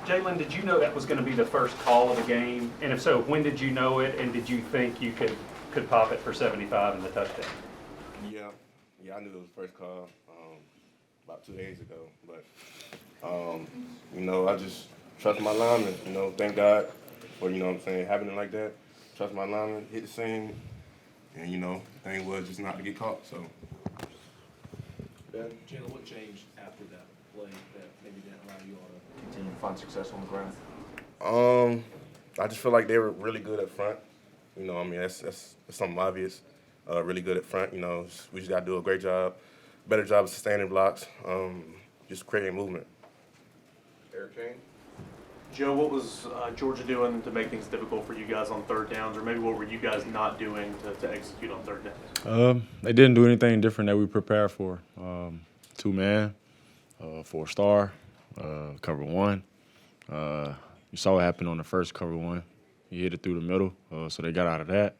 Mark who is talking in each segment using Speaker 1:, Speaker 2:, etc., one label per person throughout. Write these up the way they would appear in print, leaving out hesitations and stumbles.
Speaker 1: Jaylen, did you know that was going to be the first call of the game? And if so, when did you know it, and did you think you could pop it for 75 in the touchdown?
Speaker 2: Yeah, I knew it was the first call about 2 days ago. But, I just trust my lineman. Thank God for, having it like that. Trust my lineman, hit the same, and, the thing was just not to get caught, so.
Speaker 3: Jaylen, what changed after that play that maybe didn't allow you all to continue to find success on the ground?
Speaker 2: I just feel like they were really good up front. That's something obvious. Really good at front. We just got to do a better job of sustaining blocks, just creating movement.
Speaker 3: Eric Kane?
Speaker 4: Joe, what was Georgia doing to make things difficult for you guys on third downs, or maybe what were you guys not doing to execute on third downs?
Speaker 5: They didn't do anything different that we prepared for. 2-man, 4-star, cover one. You saw what happened on the first cover one. He hit it through the middle, so they got out of that.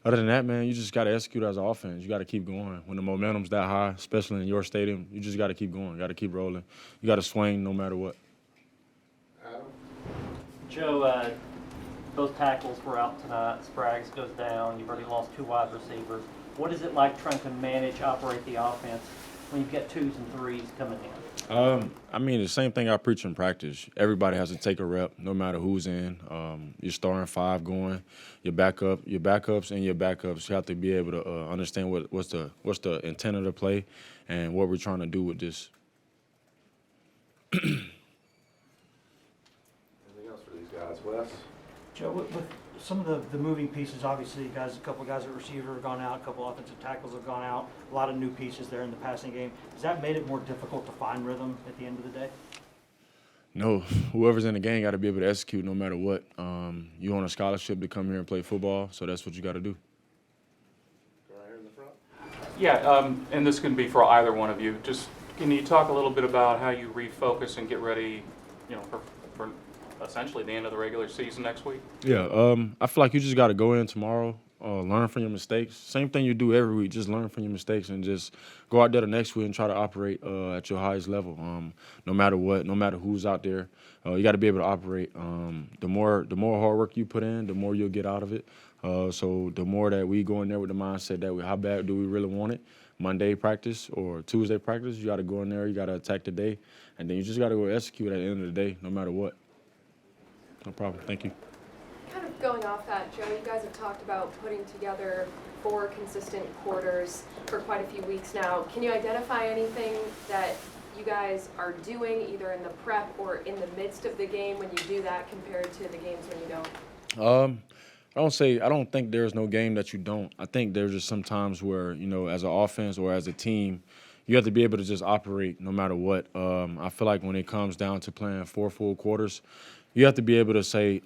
Speaker 5: Other than that, man, you just got to execute as an offense. You got to keep going. When the momentum's that high, especially in your stadium, you just got to keep going. You got to keep rolling. You got to swing no matter what.
Speaker 6: Joe, those tackles were out tonight. Spraggs goes down. You've already lost 2 wide receivers. What is it like trying to operate the offense when you get 2s and 3s coming in?
Speaker 5: The same thing I preach in practice. Everybody has to take a rep, no matter who's in. You're starting 5 going. Your backups, and your backups. You have to be able to understand what's the intent of the play and what we're trying to do with this.
Speaker 3: Anything else for these guys? Wes?
Speaker 7: Joe, with some of the moving pieces, obviously, a couple of guys at receiver have gone out, a couple of offensive tackles have gone out, a lot of new pieces there in the passing game. Has that made it more difficult to find rhythm at the end of the day?
Speaker 5: No, whoever's in the game got to be able to execute no matter what. You're on a scholarship to come here and play football, so that's what you got to do.
Speaker 3: Go right here in the front.
Speaker 8: Yeah, and this can be for either one of you. Just can you talk a little bit about how you refocus and get ready, for essentially the end of the regular season next week?
Speaker 5: Yeah, I feel like you just got to go in tomorrow, learn from your mistakes. Same thing you do every week, just learn from your mistakes and just go out there the next week and try to operate at your highest level. No matter what, no matter who's out there, you got to be able to operate. The more hard work you put in, the more you'll get out of it. So the more that we go in there with the mindset that how bad do we really want it, Monday practice or Tuesday practice, you got to go in there, you got to attack the day, and then you just got to go execute at the end of the day, no matter what. No problem. Thank you.
Speaker 9: Kind of going off that, Joe, you guys have talked about putting together 4 consistent quarters for quite a few weeks now. Can you identify anything that you guys are doing either in the prep or in the midst of the game when you do that compared to the games when you don't?
Speaker 5: I don't think there's no game that you don't. I think there's just some times where, as an offense or as a team, you have to be able to just operate no matter what. I feel like when it comes down to playing 4 full quarters, you have to be able to say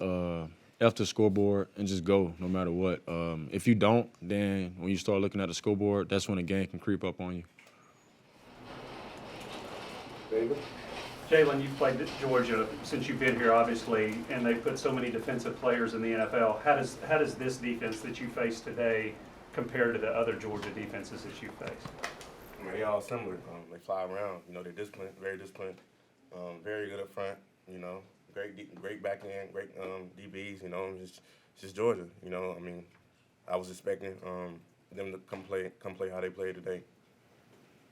Speaker 5: F the scoreboard and just go no matter what. If you don't, then when you start looking at the scoreboard, that's when the game can creep up on you.
Speaker 3: David?
Speaker 1: Jaylen, you've played at Georgia since you've been here, obviously, and they've put so many defensive players in the NFL. How does this defense that you face today compare to the other Georgia defenses that you face?
Speaker 2: They all similar. They fly around. They're disciplined, very disciplined, very good up front. Great back end, great DBs. It's just Georgia. I was expecting them to come play how they played today.